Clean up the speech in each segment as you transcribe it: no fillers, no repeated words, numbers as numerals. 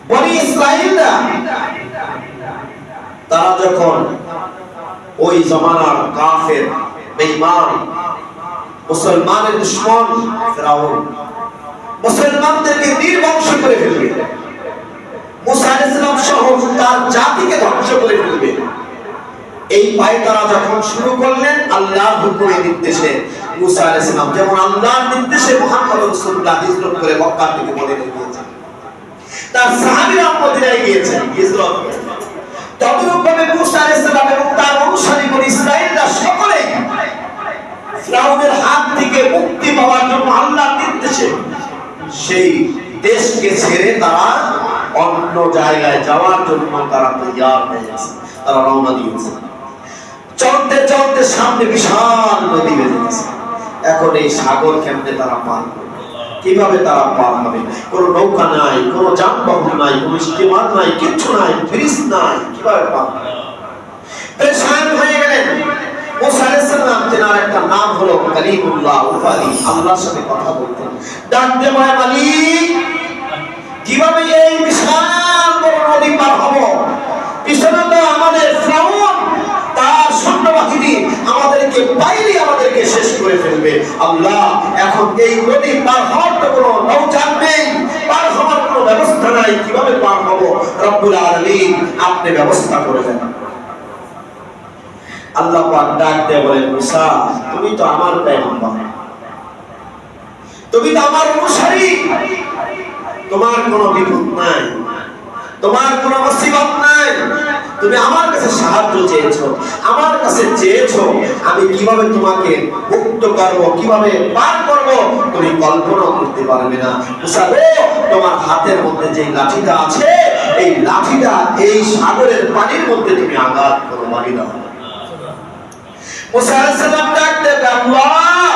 বনি ইসরাঈলরা তারা যখন ওই জামানার কাফের বেঈমান মুসলমানের দুশমন ফিরাউন মুসলমানদেরকে নির্বংশ করে ফেলবে, মুসা আলাইহিস সালাম সহ তার জাতিকে ধ্বংস করে ফেলবে, এই পায়তারা যখন শুরু করলেন আল্লাহর হুকুমে নির্দেশে মুসা আলাইহিস সালাম যেমন আল্লাহর নির্দেশে মুহাম্মদ রাসূলুল্লাহ হিজরত করে মক্কা থেকে মদিনায় গিয়েছেন, তার সাহাবীরা মদিনায় গিয়েছেন হিজরত করে, তদরূপভাবে মুসা আলাইহিস সালাম এবং তার অনুসারী বনি ইসরাঈলরা সকলে ফিরাউনের হাত থেকে মুক্তি পাওয়ার জন্য আল্লাহর নির্দেশে সেই দেশকে ছেড়ে তারা অন্য জায়গায় যাওয়ার জন্য তারা তৈয়ার হয়ে গেছে, তারা রওনা দিয়েছে। চলতে চলতে সামনে বিশাল নদী বেজে গেছে। এখন এই সাগর কেমনে তারা পার করবে, কিভাবে তারা পার হবে? কোনো নৌকা নাই, কোনো যানবাহন নাই, কোনো স্টিমার নাই, কিচ্ছু নাই, ব্রিজ নাই, কিভাবে পার হবে? পেরেশান হয়ে গেলেন। মুসা আলাইহিস সালাম, তেনার একটা নাম হলো কালিমুল্লাহ, উপাধি, আল্লাহর সাথে কথা বলতেন। ডাক দিয়ে বলে, মালিক, কিভাবে এই বিশাল বড় নদী পার হব? পিছনে তো আমাদের ফিরাউন তার সৈন্যবাহিনী আমাদেরকে বাইরে আমাদেরকে শেষ করে ফেলবে। আল্লাহ, এখন এই নদী পার হওয়ার তো কোনো নৌযান নেই, পার হওয়ার কোনো ব্যবস্থা নাই, কিভাবে পার হব? রব্বুল আলামিন, আপনি ব্যবস্থা করে দেন। আল্লাহ পাক ডাক দিয়ে বলেন, মুসা, তুমি তো আমার পয়গম্বর, তুমি তো আমার অনুসারী, তোমার কোনো বিপদ নাই, তোমার কোনো মুসিবত নাই, তুমি আমার কাছে সাহায্য চেয়েছো, আমার কাছে চেয়েছো, আমি কিভাবে তোমাকে মুক্ত করব, কিভাবে পার করব, তুমি কল্পনা করতে পারবে না। মুসা গো, তোমার হাতের মধ্যে যে লাঠিটা আছে, এই লাঠিটা এই সাগরের পানির মধ্যে তুমি আঘাত করো, মারি দাও। মুসা আলাইহিস সালাম ডাকতে, আল্লাহ,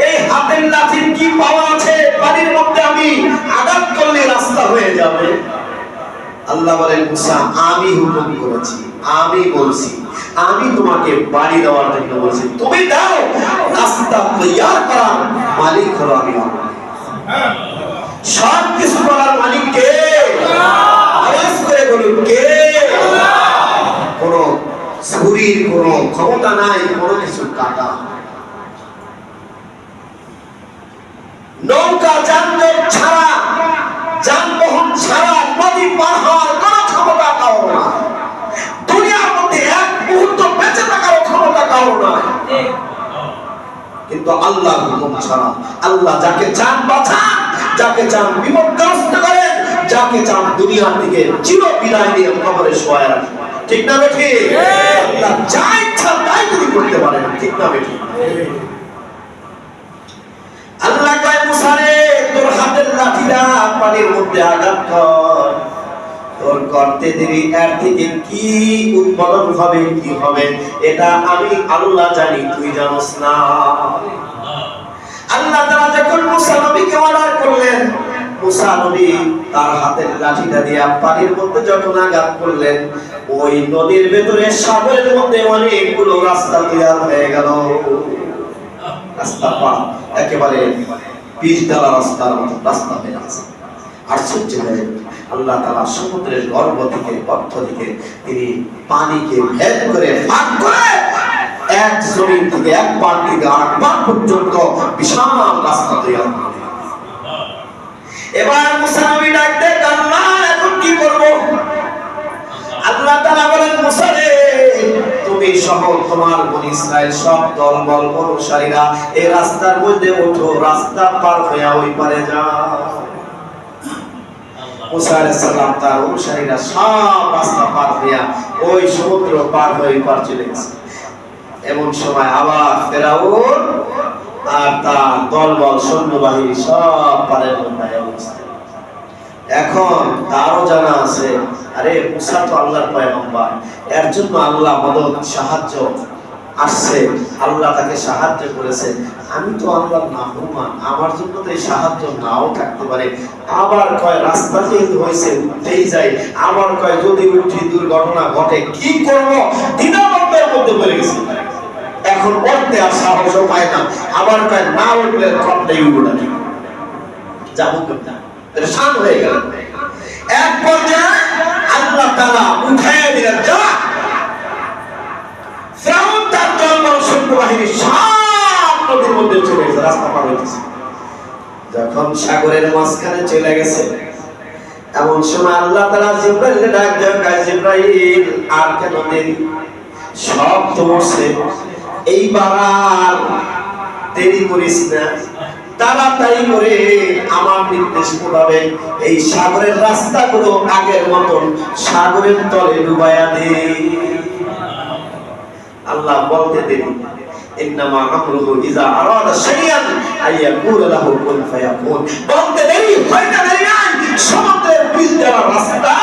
এই হাতের লাঠির কি পাওয়া আছে? পানির মধ্যে আমি আঘাত করলে রাস্তা হয়ে যাবে। আল্লাহ বলেন, মুসা, আমি হুকুম করেছি, আমি বলছি, আমি তোমাকে বাড়ি দেওয়ার জন্য বলছি, তুমি দাও। রাস্তা তৈয়ার করার মালিক হলো আমি। সব কিছু করার মালিক কে? আওয়াজ করে বলুন, কে? কোনো ছুরির কোনো ক্ষমতা নাই কোনো কিছু কাটা। নৌকা যানজট ছাড়া, যানবাহন ছাড়া নদী পার হওয়ার কোনো ক্ষমতা কারো না। দুনিয়ার মধ্যে এক মুহূর্ত বেঁচে থাকার ক্ষমতা কারো না। কিন্তু আল্লাহর হুকুম ছাড়া, আল্লাহ যাকে চান বাঁচান, যাকে চান বিপদগ্রস্ত করেন, যাকে চান দুনিয়া থেকে চির বিদায় দিয়ে কবরে শোয়ায় রাখেন। ঠিক না বেঠি? আল্লাহ যা ইচ্ছা তাই যদি করতে পারেন। ঠিক না বেঠি? আল্লাহ কয়, মুসা রে, তোর হাতের লাঠিটা পানির মধ্যে আঘাত কর, তোর করতে দেরি, এর থেকে কি উৎপাদন হবে, কি হবে, এটা আমি আল্লাহ জানি, তুই জানোস না। আল্লাহ তাআলা যখন মুসা নবীকে অর্ডার করলেন, মুসা নবী তার হাতের লাঠিটা দিয়ে পানির মধ্যে যখন আঘাত করলেন, ওই নদীর ভেতরে সাগরের মধ্যে অনেকগুলো রাস্তা তৈরি হয়ে গেল। রাস্তা পা একেবারে পিচ ঢালা রাস্তার মতো রাস্তা হয়ে গেছে। আশ্চর্য হয়ে আল্লাহ তাআলা সমুদ্রের গর্ভ থেকে, পথ থেকে তিনি পানিকে ভেদ করে, ফাঁক করে এক জমিন থেকে এক পার থেকে আরেক পার পর্যন্ত বিশাল রাস্তা তৈরি হলো। এবার মুসা নবী ডাকতে, আল্লাহ, এখন কি করব? আল্লাহ তাআলা বলেন, মুসা রে, তুমি সহ তোমার বনি ইসরাইল সব দলবল অনুসারীরা এই রাস্তার মধ্যে ওঠো, রাস্তা পার হয়ে ওই পারে যাও। মুসা আলাইহিস সালাম তার অনুসারীরা সব রাস্তা পার হয়ে ওই সমুদ্র পার হয়ে ওই পার চলে গেছে। এমন সময় আবার ফিরাউন আর তার দলবল সৈন্যবাহিনী সব পারের মধ্যে অবস্থা। এখন তারও জানা আছে, আরে মুসা তো আল্লাহর পয়গম্বর, এর জন্য আল্লাহ মদদ সাহায্য আসছে, আল্লাহ তাকে সাহায্য করেছে, আমি তো আল্লাহর নাফরমান, আমার জন্য তো এই সাহায্য নাও থাকতে পারে। আবার কয় রাস্তা যেহেতু হয়েছে উঠতেই যাই, আবার কয় যদি উঠি দুর্ঘটনা ঘটে কি করব, দ্বিধাদ্বন্দ্বের মধ্যে পড়ে গেছে। এখন উঠতে আর সাহসও পায় না, আবার কয় না উঠলে খবটাই উঠবো না, যাবো কোথায়, শান্ত হয়ে গেল। বাহিনী সব নদীর মধ্যে চলে গেছে, রাস্তা পার হইতেছে। যখন সাগরের মাঝখানে চলে গেছে, এমন সময় আল্লাহ তাআলা জিবরাইলকে ডাক দেন, জিবরাইল আর কেন দেরি, সব তো মরছে, এইবার আর দেরি করিস না, তাড়াতাড়ি করে আমার নির্দেশ মোতাবেক এই সাগরের রাস্তাগুলো আগের মতন সাগরের তলে ডুবাইয়া দে। আল্লাহ বলতে দেরি, ইন্নামা আমরুহু ইযা আরাদা শাইআন আইয়াকুলা লাহু কুন ফায়াকুন। বলতে দেরি হয় না, দেরি নাই। সমুদ্রের পিল দেওয়া রাস্তা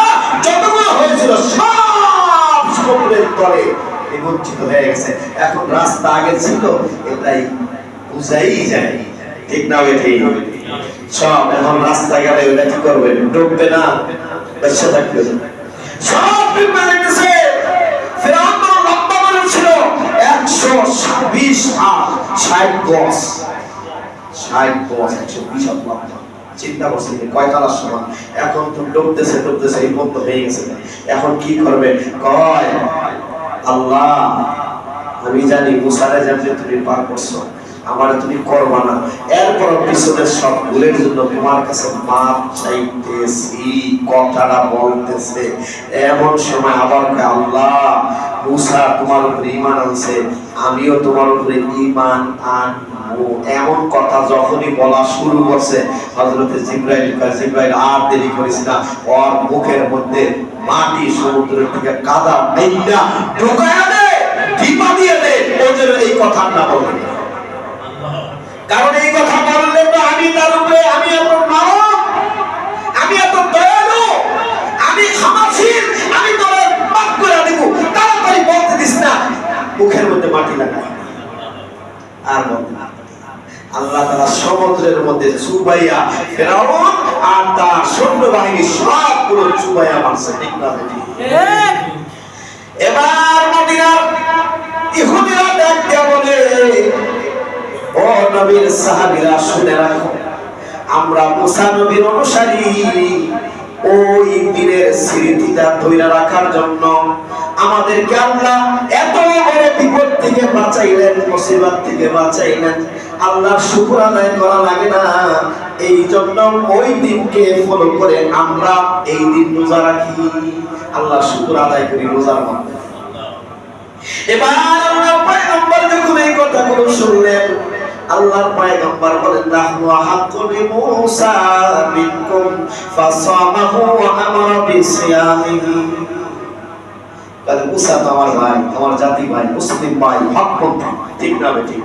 যতগুলো হয়েছিল সব সমুদ্রের তলে নিমজ্জিত হয়ে গেছে। এখন রাস্তা আগে ছিল, এটাই বুঝাই যায়, ঠিক না? ঠিক সব এখন রাস্তা গেলে ওটা কি করবে? ডুববে না, বেঁচে থাকবে। সব বিপদে গেছে। ফেরাউন লম্বা মানুষ ছিল 120 হাত 60 গজ, 60 গজ 120 হাত লম্বা। চিন্তা করছি কয় তালার সমান। এখন তো ডুবতেছে ডুবতেছে, এই বন্ধ হয়ে গেছে। এখন কি করবে? কয় আল্লাহ আমি জানি মুসারে যেমনি তুমি পার করছো, আমার তুমি করবা না। এরপর পিছনের সব ভুলের জন্য তোমার কাছে মাপ চাইতেছি, কথাটা বলতেছে। এমন সময় আবার আল্লাহ মুসা তোমার উপরে ঈমান আনছে, আমিও তোমার উপরে ঈমান আনবো। এমন কথা যখনই বলা শুরু করছে, হযরত জিবরাইল আর দেরি করিস না, ওর মুখের মধ্যে মাটি সমুদ্রের থেকে কাদা মাইরা ঢুকায়া দে, টিপা দিয়ে দে। ওই জন্য এই কথা না বলে, কারণ এই কথা বললে তো আমি তার উপরে, আমি এত নরম, আমি এত দয়ালু, আমি ক্ষমাশীল, আমি তোরে মাফ করে দেব। তাড়াতাড়ি বলতে দিস না, মুখের মধ্যে মাটি লাগাই আর বলতে না। আল্লাহ তাআলা সমুদ্রের মধ্যে চুবাইয়া ফেরাউন আর তার সৈন্যবাহিনী সবগুলো চুবাইয়া মারছে, ঠিক না? এবার মদিনার ইহুদিরা ডাক বলে, ও নবীর সাহাবীরা শুনে রাখো, আমরা মুসা নবীর অনুসারী। ওই দিনের স্মৃতিটা ধরে রাখার জন্য আমাদেরকে আল্লাহ এত বড় বিপদ থেকে বাঁচাইলেন, মুসিবত থেকে বাঁচাইলেন। আল্লাহর শুকর আদায় করা লাগে না, এই জন্য ওই দিনকে ফলো করে আমরা এই দিন রোজা রাখি, আল্লাহর শুকর আদায় করি রোজার মধ্যে। এবার আল্লাহর পয়গম্বর যখন এই কথাগুলো শুনলেন, আল্লাহর পয়গম্বর বলেন, নাহনু আহাক্কু বিমূসা মিনকুম ফাসামাহু ওয়া আমারা বিসিয়ামিহি। কারণ মুসা তো আমার ভাই, আমার জাতি ভাই, মুসলিম ভাই, হকপন্থী, ঠিক না? ঠিক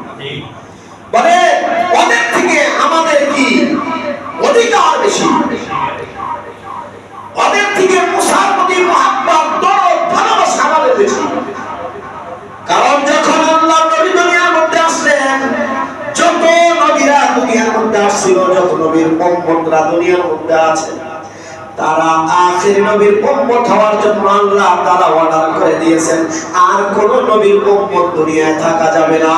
বলে ওদের থেকে আমাদের কি অধিকার বেশি? ওদের থেকে মুসার প্রতি মহব্বত, দরদ, ভালোবাসা আমাদের বেশি। কারণ যখন আল্লাহ নবী দুনিয়ার মধ্যে আসলেন, যত নবীরা দুনিয়ার মধ্যে আসছিল, যত নবীর উম্মতরা দুনিয়ার মধ্যে আছে, তারা আখির নবীর উম্মত হওয়ার জন্য আল্লাহ তাআলা অর্ডার করে দিয়েছেন। আর কোন নবীর উম্মত দুনিয়ায় থাকা যাবে না,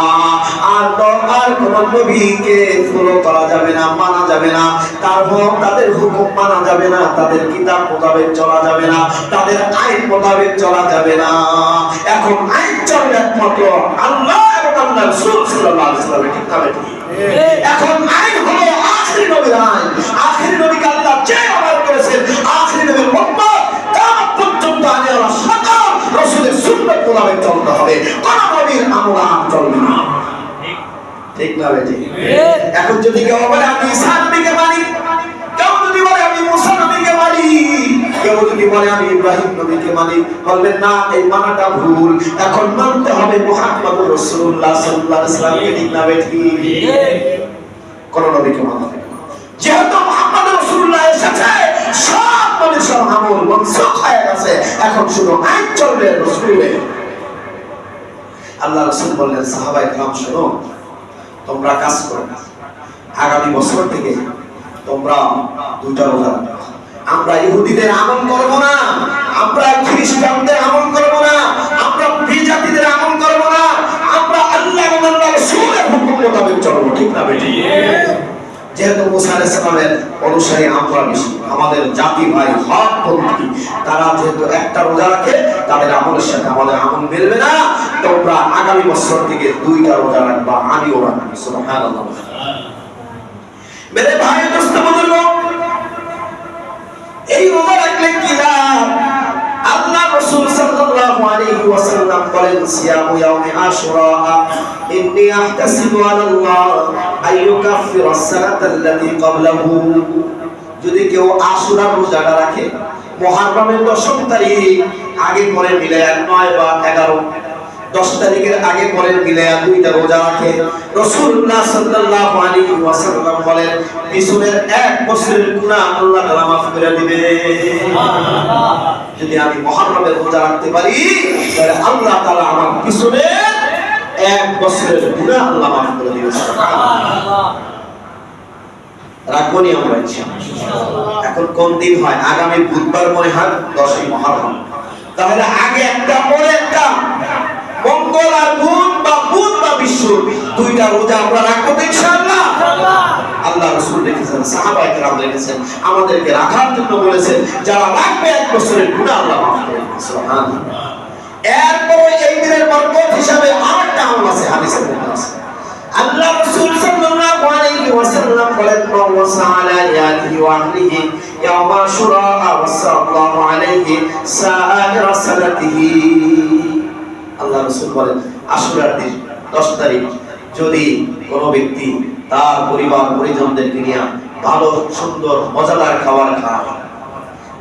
আর কোন নবীকে ফলো করা যাবে না, মানা যাবে না, তাদের হুকুম মানা যাবে না, তাদের কিতাব মোতাবেক চলা যাবে না, তাদের আইন মোতাবেক চলা যাবে না। এখন আইন চলবে একমাত্র আল্লাহ এবং আল্লাহর রাসূল সাল্লাল্লাহু আলাইহি ওয়াসাল্লামের কিতাবে। এখন আইন হলো আখির নবীর আইন। আখির নবীকে আল্লাহ যে অর্ডার করেছেন, আখির নবীর উম্মত কিয়ামত পর্যন্ত আল্লাহর সকল রাসূলের সুন্নাত মোতাবেক চলতে হবে, কোন নবীর আমল চলবে না, ঠিক না? ঠিক। এখন যদি কেউ বলে আমি ঈসা নবীকে মানি, কেউ যদি বলে আমি মুসা নবীকে মানি, কেউ যদি বলে আমি ইব্রাহিম নবীকে মানি, বলবেন না, এই মানাটা ভুল। এখন মানতে হবে মুহাম্মদুর রাসূলুল্লাহ সাল্লাল্লাহু আলাইহি ওয়াসাল্লামকে, ঠিক না? ঠিক। কোন নবীকে মানা হবে না। যেহেতু মুহাম্মদুর রাসূলুল্লাহ এসেছে, সব নবীর সব আমল মনসুখ হয়ে গেছে, এখন শুধু আইন চলবে রাসূলের। আল্লাহ রাসূল বললেন, সাহাবায়ে কেরাম শোনো, তোমরা কাজ করো, আগামী বছর থেকে তোমরা দুইটা রোজা রাখবে। আমরা ইহুদিদের আমল করব না, আমরা খ্রিস্টানদের আমল করব না, আমরা বিজাতিদের আমল করব না, আমরা আল্লাহ এবং আল্লাহর রাসূলের হুকুম মোতাবেক চলব, ঠিক না? বেটি যেহেতু মুসা আলাইহিস সালামের অনুসারী আমরা বেশি, আমাদের জাতি ভাই হকপন্থী, তারা যেহেতু একটা রোজা রাখে, তাদের আমলের সাথে আমাদের আমল মিলবে না। তোমরা আগামী বছর থেকে 2টা রোজা রাখবা, আমিও রাখবো। সুবহানাল্লাহ। মেরে ভাই দোস্ত বুজুর্গ, এই রোজা রাখলে কি লাভ? আল্লাহ রাসূল সাল্লাল্লাহু আলাইহি ওয়াসাল্লাম বলেন, সিয়ামু ইয়াউমি আশুরা ইন্নী আহতাসিবু আলাল্লাহ আইয়ুকাফিরা as-সানাতা আল্লাতী ক্বাবলাহু। যদি কেউ আশুরার রোজাটা রাখে, মুহররমের 10 তারিখ আগে পরে মিলায়া 9 বা 11, 10 তারিখের আগে পরে মিলায়া 2টা রোজা রাখে, রাসূলুল্লাহ সাল্লাল্লাহু আলাইহি ওয়াসাল্লাম বলেন, পিছনের 1 বছরের গুনাহ আল্লাহ তাআলা মাফ করে দিবে। সুবহানাল্লাহ। যদি আমি মুহররমের রোজা রাখতে পারি, তাহলে আল্লাহ তাআলা আমার পিছনের 1 বছরের গুনাহ আল্লাহ মাফ করে দিবে। সুবহানাল্লাহ। রাখবনি আমরা ইনশাআল্লাহ। এখন কোন দিন হয়? আগামী বুধবার মনে হয় 10ই মুহররম। তাহলে আগে একটা পরে একটা, মঙ্গল আর বুধ বা বুধ বা বিশ্ব, 2টা রোজা আমরা রাখবো ইনশাআল্লাহ। আল্লাহ রাসূল লিখেছেন, সাহাবায়ে কেরাম লিখেছেন, আমাদেরকে রাখার জন্য বলেছেন, যারা রাখবে 1 বছরের গুনাহ আল্লাহ মাফ করে দিবেন। সুবহানাল্লাহ। এরপরে এই দিনের বরকত হিসাবে আরেকটা আমল আছে, হাদিসের মধ্যে আছে। আল্লাহ রাসূল সাল্লাল্লাহু আলাইহি ওয়াসাল্লাম বলেন, ওয়াসা আলা ইয়ালিহি ওয়া আহলিহি ইয়াওমা আশুরা ওয়া সাল্লাল্লাহু আলাইহি সাআইর সালাতিহি। আল্লাহ রাসূল বলেন, আশুরার দিন 10 তারিখ যদি কোনো ব্যক্তি তার পরিবার পরিজনদেরকে নিয়ে ভালো সুন্দর মজাদার খাবার খায়,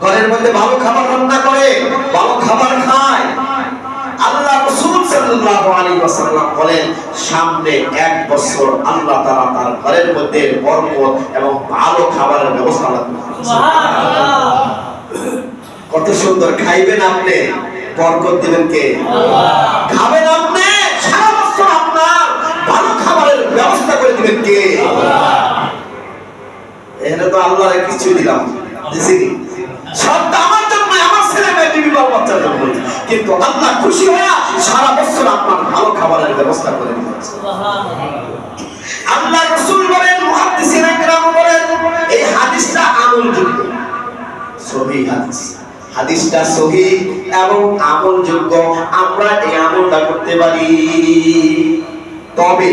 ঘরের মধ্যে ভালো খাবার রান্না করে, ভালো খাবার খায়, আল্লাহ রাসূল সাল্লাল্লাহু আলাইহি ওয়াসাল্লাম বলেন, সামনে 1 বছর আল্লাহ তাআলা তার ঘরের মধ্যে বরকত এবং ভালো খাবারের ব্যবস্থা রাখবেন। সুবহানাল্লাহ। কত সুন্দর! খাইবেন আপনি, বরকত দিবেন কে? আল্লাহ। খাবেন আপনি, সারা বছর আপনার ভালো খাবারের ব্যবস্থা করে দিবেন কে? আল্লাহ। এখানে তো আল্লাহর কিছু দিলাম, দিছি কি? সবটা আমার জন্য, আমার ছেলে মেয়ে বিবি বাল বাচ্চার জন্য, কিন্তু আল্লাহ খুশি হয়ে সারা বছর আপনার ভালো খাবারের ব্যবস্থা করে দিবেন। সুবহানাল্লাহ। আল্লাহ রাসূল বলেন, মুহাদ্দিসিনা কেরাম বলেন, এই হাদিসটা আমলযোগ্য, সহিহ হাদিস। হাদিসটা সহিহ এবং আমলযোগ্য, আমরা এই আমলটা করতে পারি। তবে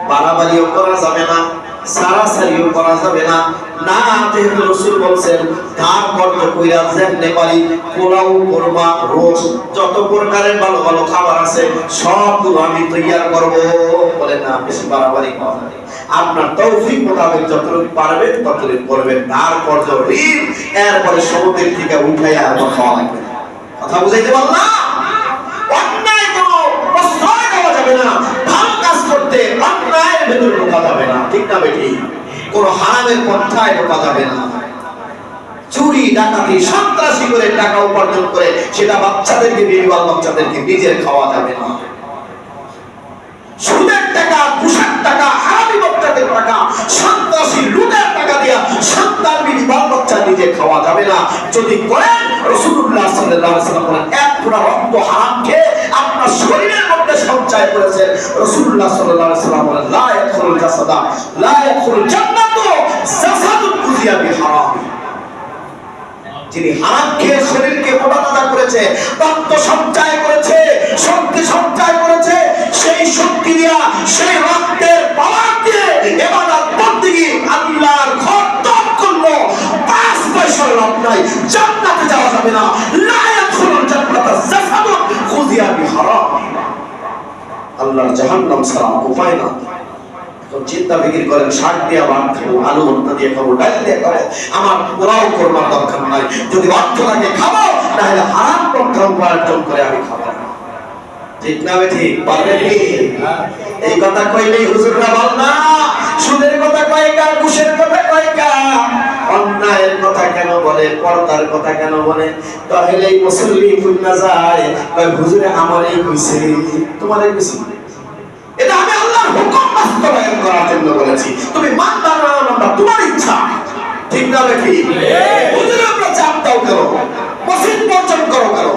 বাড়াবাড়িও করা যাবে না, সারাসারিও করা যাবে না। না, যেহেতু রাসূল বলেন, ধার কর্জ কইরা যেমনে পারি পোলাও, কোরমা, রোস্ট, যত প্রকারের ভালো ভালো খাবার আছে সবগুলো আমি তৈয়ার করব। বলেন না, বেশি বাড়াবাড়ি করা যাবে। আপনার তৌফিক মোতাবেক যতটুকু পারবেন ততটুকু করবেন। ধার কর্জ ঋণ এরপরে সমুদ্র থেকে উঠাইয়া আর খাওয়া লাগবে। কথা বুঝাইতে পারলাম? অন্যায় কোনো প্রশ্রয় দেওয়া যাবে না, ভালো কাজ করতে অন্যায়ের ভেতরে ঢোকা যাবে না, ঠিক না বেটি? কোনো হারামের পন্থায় ঢোকা যাবে না। চুরি ডাকাতি সন্ত্রাসী করে টাকা উপার্জন করে সেটা বাচ্চাদেরকে, বিবাহ বাচ্চাদেরকে নিজের খাওয়া যাবে না। সুদের টাকা, ঘুষের টাকা, হারামি বাচ্চাদের টাকা, সন্ত্রাসী লুটের টাকা দিয়া সন্তান, বিবাহ বাচ্চা নিজে খাওয়া যাবে না। যদি করেন, রাসূলুল্লাহ সাল্লাল্লাহু আলাইহি ওয়াসাল্লাম বলেন, এক ফোঁটা রক্ত হারাম খেয়ে আপনার শরীরের মধ্যে সঞ্চয় করেছেন। রাসূলুল্লাহ সাল্লাল্লাহু আলাইহি ওয়াসাল্লাম বলেন, লা ইয়াদখুলুল জাসাদা লা ইয়াদখুলুল জান্নাতু জাসাদুন কুযিয়া বিহারাম। যিনি হারাম খেয়ে শরীরকে মোটাতাজা করেছে, রক্ত সঞ্চয় করেছে, শক্তি সঞ্চয় করেছে, সেই শক্তি দিয়া, সেই রক্তের পাওয়ার দিয়ে ইবাদত বন্দেগী আল্লাহর ঘর ত্যাগ করলো, 5 পয়সার লাভ নাই, জান্নাতে যাওয়া যাবে না। লা ইয়াদখুলুল জান্নাতা জাসাদুন কুযিয়া বিহারাম। আল্লাহর জাহান্নাম ছাড়া উপায় না। চিন্তা বিক্রি করেন, শাক দিয়ে ভাত খাবো, আলু ভর্তা দিয়ে খাবো, ডাল দিয়ে খাবো, আমার পোলাও করবার দরকার নাই। যদি অর্থ লাগে খাবো, তাহলে হারাম পন্থা উপার্জন করে আমি খাবো। ঠিক না ঠিক? পারবে কি? এই কথা কইলেই হুজুররা বল না, সুদের কথা কয়কা, ঘুষের কথা কয়কা, অন্যায়ের কথা কেন বলে, পর্দার কথা কেন বলে? তাহলে এই মুসল্লি খুলনা যায়, কয় হুজুরে আমারই কইছে, তোমারই কইছে। এটা আমি আল্লাহর হুকুম বাস্তবায়ন করার জন্য বলেছি। তুমি মানবা না মানবা তোমার ইচ্ছা, ঠিক না নাকি? হুজুরের উপর চাপ দাও করো, মসজিদ বর্জন করো করো,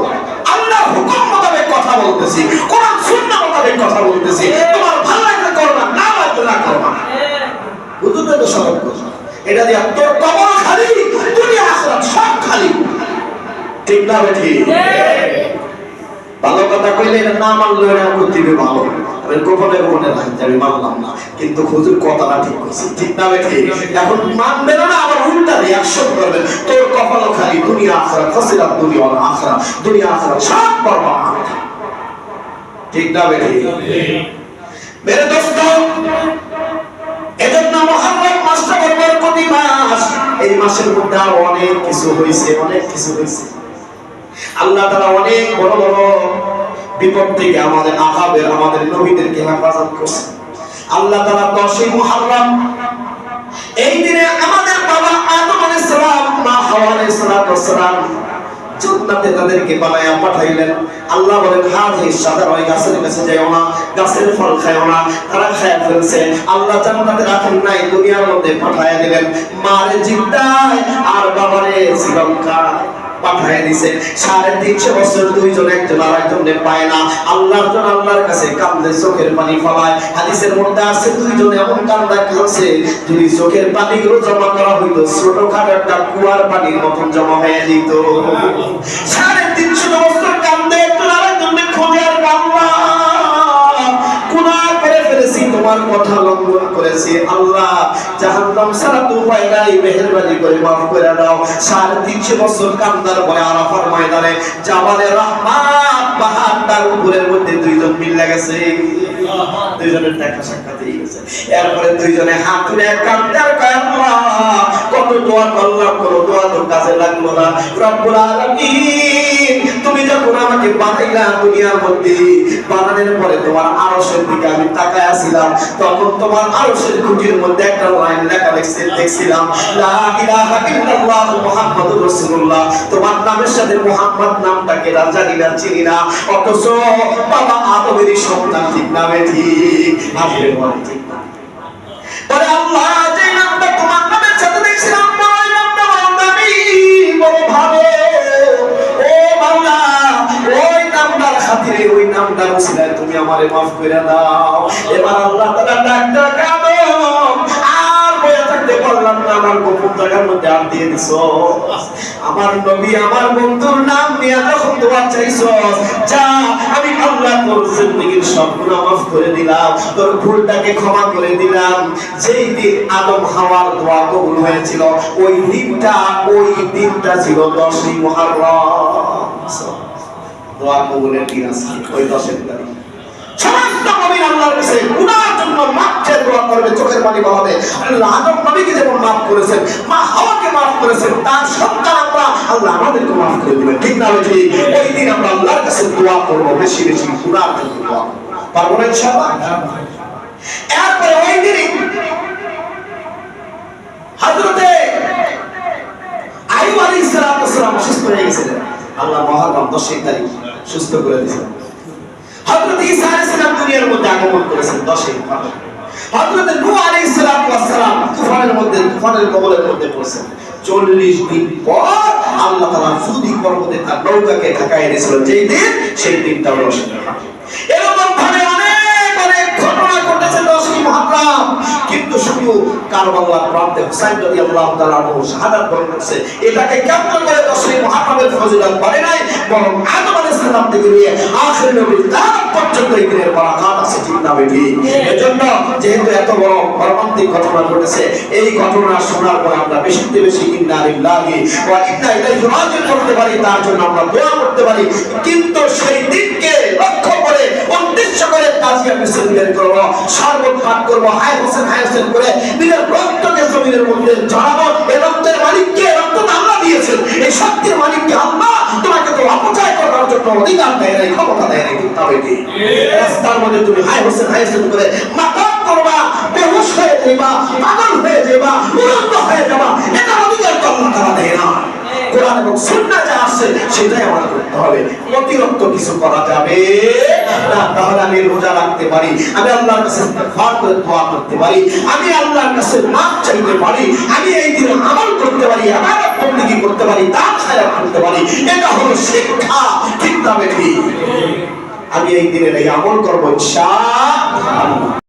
আল্লাহর হুকুম মোতাবেক কথা বলতেছি, কোরআন সুন্নাহ মোতাবেক কথা বলতেছি। তোমার ভালো লাগলে করো না, না লাগলে না করো না। হুজুরের তো সতর্ক ঠিক না বেঠি? ভালো কথা কইলে এটা না মানলে এটা করতে ভালো, আমি গোপনে গোপনে লাগছে আমি মানলাম না, কিন্তু হুজুর কথাটা ঠিক কইছে, ঠিক না বেঠি? এখন মানবে না, আবার উল্টা রিঅ্যাকশন করবে, তোর কপালও খালি দুনিয়া আখিরাত, ফাসিলাত দুনিয়া ওয়াল আখিরাত, দুনিয়া আখিরাত সব বরবাদ, ঠিক না বেঠি? মেরে দোস্ত, এজন্য মুহররম মাসটা বরকতি মাস। এই মাসের মধ্যে অনেক কিছু হইছে, অনেক কিছু হইছে। আল্লাহ তাআলা অনেক বড় বড় বিপদ থেকে আমাদের আকাবের, আমাদের নবীদেরকে হেফাজত করছে। আল্লাহ তাআলা 10 মুহররম এই দিনে আমাদের বাবা আদম আলাইহিস সালাম, মা হাওয়া আলাইহিস সালাম জান্নাতে তাদেরকে বানায়া পাঠাইলেন। আল্লাহ বলেন, হাজি সাদা ওই গাছের কাছে যাও না, গাছের ফল খায়ও না, তারা খায় ফেলছে। আল্লাহ জান্নাতে রাখেন নাই, দুনিয়ার মধ্যে পাঠায়া দিলেন। মারে জিদ্দায় আর বাবারে শ্রীলঙ্কায় পাঠায় দিছে। 350 বছর দুইজন একজন আরেকজনের পায় না। আল্লাহর জন্য আল্লাহর কাছে কান্দে, চোখের পানি ফলায়। হাদিসের মধ্যে আছে দুইজন এমন কান্দা কাঁদছে, যদি চোখের পানিগুলো জমা করা হইতো ছোটখাটো একটা কুয়ার পানির মতন জমা হয়ে যেত। 350 বছর কান্দে, একজন আরেকজনের খোঁজে আর বাবা গুনাহ করে ফেলেছি, তোমার কথা লঙ্ঘন করেছি, আল্লাহ জাহান্নাম ছাড়া তো উপায় নাই, মেহেরবানি করে মাফ করে দাও। 350 বছর কান্দার পরে আরাফার ময়দানে জাবালে রহমাত পাহাড়টার উপরের মধ্যে দুইজন মিলে গেছে, দুইজনের দেখা সাক্ষাৎ হয়ে গেছে। এরপরে দুইজনে হাত তুলে কাঁদতে আর কয়, আল্লাহ কত দোয়া করলাম, কোনো দোয়া তো কাজে লাগলো না। রব্বুল আলামিন, তুমি যখন আমাকে বানাইলা দুনিয়ার মধ্যে, বানানোর পরে তোমার আরশের দিকে আমি তাকায় আছিলাম, তখন তোমার আরশের খুঁটির মধ্যে একটা লাইন লেখা দেখছিলাম, লা ইলাহা ইল্লাল্লাহ মুহাম্মাদুর রাসূলুল্লাহ। তোমার নামের সাথে মুহাম্মদ নামটাকে জানি না, চিনি না, অথচ বাবা আদমেরই সন্তান, ঠিক না বেঠি? আসলে বলে ঠিক না? বলে আল্লাহ যে নামটা তোমার নামের সাথে দেখছিলাম, ওই নামটা আমি বড় ভাবে, ও মাওলা ওই নামটার খাতিরে, ওই নামটার উসিলায় তুমি আমারে মাফ করে দাও। এবার আল্লাহ তাআলা ডাকটা কাঁদম, আর বয়া থাকতে পারলাম না, আমার গোপন জায়গার মধ্যে আর দিয়ে দিছো। আমার নবী আমার বন্ধুর নাম নিয়ে যখন দোয়া চাইছো, যা আমি আল্লাহ তোর জিন্দেগীর সব গুনাহ মাফ করে দিলাম, তোর ভুলটাকে ক্ষমা করে দিলাম। যেই দিন আদম হাওয়ার দোয়া কবুল হয়েছিল, ওই দিনটা ছিল 10 মুহররম। দোয়া কবুলের দিন আছে ওই 10 তারিখ। সমস্ত নবী আল্লাহর কাছে গুনাহর জন্য মাফ চেয়ে দোয়া করবে, চোখের পানি বহাবে। আল্লাহ আদম নবীকে যেমন মাফ করেছেন, মা হাওয়াকে মাফ করেছেন, তার সন্তান আমরা আল্লাহ আমাদেরকে মাফ করে দিবেন, ঠিক না বেঠি? ওই দিন আমরা আল্লাহর কাছে দোয়া করব, বেশি বেশি গুনাহর জন্য দোয়া করব, পারবো না ইনশাআল্লাহ? এরপরে ওই দিন হযরতে আইয়ুব আলাইহিস সালাম অসুস্থ হয়ে গেছিলেন। আল্লাহ মুহররম 10 তারিখ সুস্থ করে দিয়েছেন। হযরত ঈসা আলাইহিস সালাম দুনিয়ার মধ্যে আগমন করেছেন 10 মুহররম। হযরত নূহ আলাইহিস সালাম তুফানের কবলের মধ্যে পড়েছেন। 40 দিন পর আল্লাহ তাআলা সুদি পর্বতে তার নৌকাকে ঢাকায় দিয়েছিলেন, যেই দিন সেই দিনটা হলো এরকম ভাবে অনেক ঘটনা ঘটেছে 10 মুহররম। কিন্তু শুধু কারবালার প্রান্তে হুসাইন রাদিয়াল্লাহু তাআলা আনহু শাহাদাত বরণ করেছে, এটাকে কেন্দ্র করে 10 মুহররমের ফজিলত পারে নাই, বরং আদম আলাইহিস সালাম থেকে নিয়ে আখির নবী তার পর্যন্ত এই দিনের বরাকাত আছে, ঠিক না বেঠি? এজন্য যেহেতু এত বড় মর্মান্তিক ঘটনা ঘটেছে, এই ঘটনা শোনার পর আমরা বেশি বেশি ইন্না লিল্লাহি ওয়া ইন্না ইলাইহি রাজিউন করতে পারি, তার জন্য আমরা দোয়া করতে পারি। কিন্তু সেই দিনকে লক্ষ্য করে উদ্দেশ্য করে তাজিয়া মিছিল বের করব, শরবত পান করব, হায় হোসেন করে নিজের রক্তকে জমিনের মধ্যে ঝরাবো। এই রক্তের মালিককে, রক্ত আল্লাহ দিয়েছেন, এই শক্তির মালিককে আল্লাহ। তোমাকে তো অপচয় করার জন্য অধিকার দেয় নাই, ক্ষমতা দেয় নাই, তবে কি রাস্তার মধ্যে তুমি হায় হোসেন করে মাতাম করবা, বেহুশ হয়ে যাবা, পাগল হয়ে যাবা, উলঙ্গ হয়ে যাবা, এটা অধিকার তো আল্লাহ তাআলা দেয় না। কোরআন এবং সুন্নাহ যা আছে সেটাই আমার করতে হবে, অতিরিক্ত কিছু করা যাবে না। তাহলে আমি রোজা রাখতে পারি, আমি আল্লাহর কাছে ইস্তিগফার করে দোয়া করতে পারি, আমি আল্লাহর কাছে মাফ চাইতে পারি, আমি এই দিনে আমল করতে পারি, ইবাদত বন্দেগী করতে পারি, দান খায়রাত করতে পারি। এটা হলো শিক্ষা, ঠিক না বেঠি? আমি এই দিনের এই আমল করব ইনশাআল্লাহ।